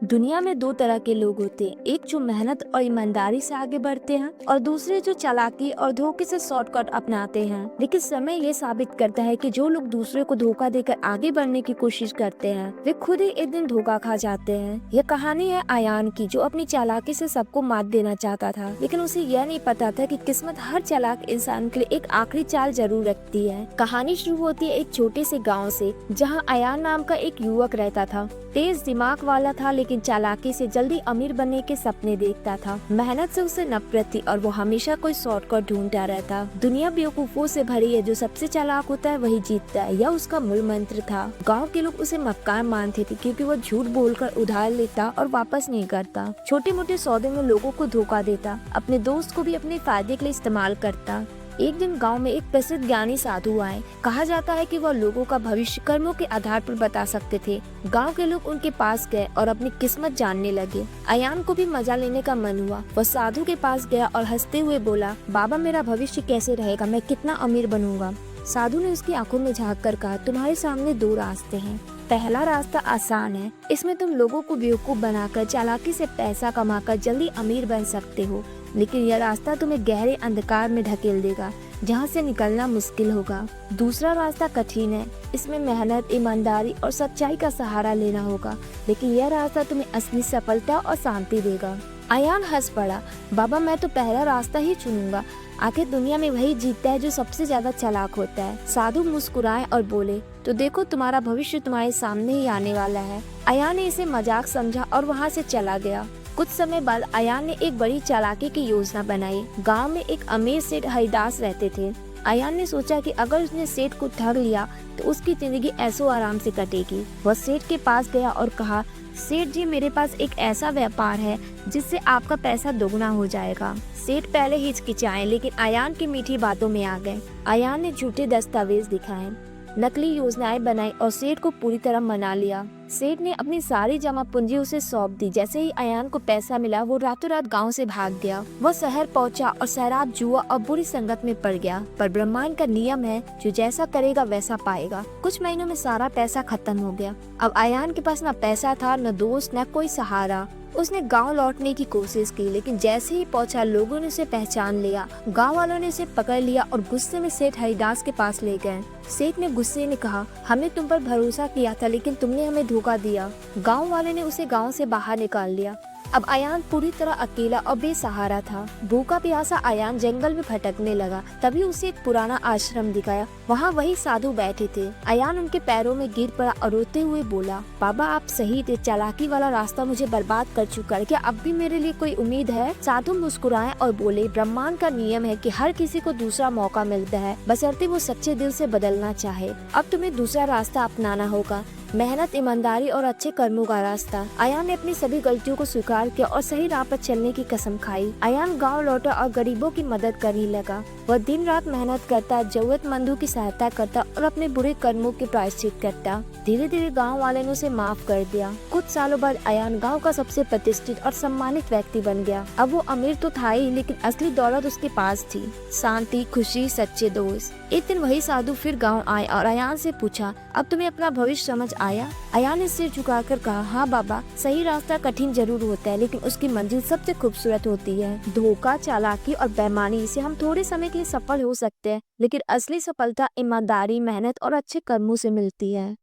दुनिया में दो तरह के लोग होते हैं, एक जो मेहनत और ईमानदारी से आगे बढ़ते हैं और दूसरे जो चालाकी और धोखे से शॉर्टकट अपनाते हैं। लेकिन समय ये साबित करता है कि जो लोग दूसरे को धोखा देकर आगे बढ़ने की कोशिश करते हैं वे खुद ही एक दिन धोखा खा जाते हैं। यह कहानी है अयान की, जो अपनी चालाकी से सबको मात देना चाहता था, लेकिन उसे यह नहीं पता था कि किस्मत हर चालाक इंसान के लिए एक आखिरी चाल जरूर रखती है। कहानी शुरू होती है एक छोटे से गाँव से, जहाँ अयान नाम का एक युवक रहता था। तेज दिमाग वाला था, लेकिन चालाकी से जल्दी अमीर बनने के सपने देखता था। मेहनत से उसे नफरत थी और वो हमेशा कोई शॉर्टकट ढूंढता रहता। दुनिया बेवकूफों से भरी है, जो सबसे चालाक होता है वही जीतता है, यह उसका मूल मंत्र था। गांव के लोग उसे मक्कार मानते थे क्योंकि वो झूठ बोलकर उधार लेता और वापस नहीं करता। छोटे मोटे सौदे में लोगों को धोखा देता, अपने दोस्त को भी अपने फायदे के लिए इस्तेमाल करता। एक दिन गांव में एक प्रसिद्ध ज्ञानी साधु आए। कहा जाता है कि वह लोगों का भविष्य कर्मों के आधार पर बता सकते थे। गांव के लोग उनके पास गए और अपनी किस्मत जानने लगे। अयान को भी मजा लेने का मन हुआ। वह साधु के पास गया और हंसते हुए बोला, बाबा मेरा भविष्य कैसे रहेगा, मैं कितना अमीर बनूंगा। साधु ने उसकी आंखों में झांक कर कहा, तुम्हारे सामने दो रास्ते हैं। पहला रास्ता आसान है, इसमें तुम लोगों को बेवकूफ बनाकर चालाकी से पैसा कमाकर जल्दी अमीर बन सकते हो। लेकिन यह रास्ता तुम्हें गहरे अंधकार में ढकेल देगा, जहाँ से निकलना मुश्किल होगा। दूसरा रास्ता कठिन है, इसमें मेहनत, ईमानदारी और सच्चाई का सहारा लेना होगा, लेकिन यह रास्ता तुम्हें असली सफलता और शांति देगा। अयान हंस पड़ा, बाबा मैं तो पहला रास्ता ही चुनूंगा। आखिर दुनिया में वही जीतता है जो सबसे ज्यादा चालाक होता है। साधु मुस्कुराए और बोले, तो देखो तुम्हारा भविष्य तुम्हारे सामने ही आने वाला है। अयान ने इसे मजाक समझा और वहाँ से चला गया। कुछ समय बाद अयान ने एक बड़ी चालाकी की योजना बनाई। गांव में एक अमीर सेठ हरिदास रहते थे। अयान ने सोचा कि अगर उसने सेठ को ठग लिया तो उसकी जिंदगी ऐसो आराम से कटेगी। वह सेठ के पास गया और कहा, सेठ जी मेरे पास एक ऐसा व्यापार है जिससे आपका पैसा दोगुना हो जाएगा। सेठ पहले हिचकिचाए, लेकिन अयान की मीठी बातों में आ गए। अयान ने झूठे दस्तावेज दिखाए, नकली योजनाएं बनाई और सेठ को पूरी तरह मना लिया। सेठ ने अपनी सारी जमा पूंजी उसे सौंप दी। जैसे ही अयान को पैसा मिला, वो रातों रात गांव से भाग गया। वह शहर पहुंचा और शराब, जुआ और बुरी संगत में पड़ गया। पर ब्रह्मांड का नियम है, जो जैसा करेगा वैसा पाएगा। कुछ महीनों में सारा पैसा खत्म हो गया। अब अयान के पास न पैसा था, न दोस्त, न कोई सहारा। उसने गांव लौटने की कोशिश की, लेकिन जैसे ही पहुंचा लोगों ने उसे पहचान लिया। गांव वालों ने उसे पकड़ लिया और गुस्से में सेठ हरिदास के पास ले गए। सेठ ने गुस्से में कहा, हमने तुम पर भरोसा किया था, लेकिन तुमने हमें धोखा दिया। गांव वाले ने उसे गांव से बाहर निकाल लिया। अब अयान पूरी तरह अकेला और बेसहारा था। भूखा प्यासा अयान जंगल में भटकने लगा। तभी उसे एक पुराना आश्रम दिखाया। वहाँ वही साधु बैठे थे। अयान उनके पैरों में गिर पड़ा और रोते हुए बोला, बाबा आप सही थे, चालाकी वाला रास्ता मुझे बर्बाद कर चुका है, क्या अब भी मेरे लिए कोई उम्मीद है? साधु मुस्कुराए और बोले, ब्रह्मांड का नियम है कि हर किसी को दूसरा मौका मिलता है, बशर्ते वो सच्चे दिल से बदलना चाहे। अब तुम्हें दूसरा रास्ता अपनाना होगा, मेहनत, ईमानदारी और अच्छे कर्मों का रास्ता। अयान ने अपनी सभी गलतियों को स्वीकार किया और सही राह पर चलने की कसम खाई। अयान गांव लौटा और गरीबों की मदद करने लगा। वह दिन रात मेहनत करता, जरूरतमंदों की सहायता करता और अपने बुरे कर्मों के प्रायश्चित करता। धीरे धीरे गांव वाले ने उसे माफ कर दिया। कुछ सालों बाद अयान गांव का सबसे प्रतिष्ठित और सम्मानित व्यक्ति बन गया। अब वो अमीर तो था ही, लेकिन असली दौलत उसके पास थी, शांति, खुशी, सच्चे दोस्त। एक दिन वही साधु फिर गांव आए और अयान से पूछा, अब तुम्हें अपना भविष्य समझ आया? अयान ने सिर झुकाकर कहा, हाँ बाबा, सही रास्ता कठिन जरूर होता है, लेकिन उसकी मंजिल सबसे खूबसूरत होती है। धोखा, चालाकी और बेईमानी से हम थोड़े समय के लिए सफल हो सकते हैं, लेकिन असली सफलता ईमानदारी, मेहनत और अच्छे कर्मों से मिलती है।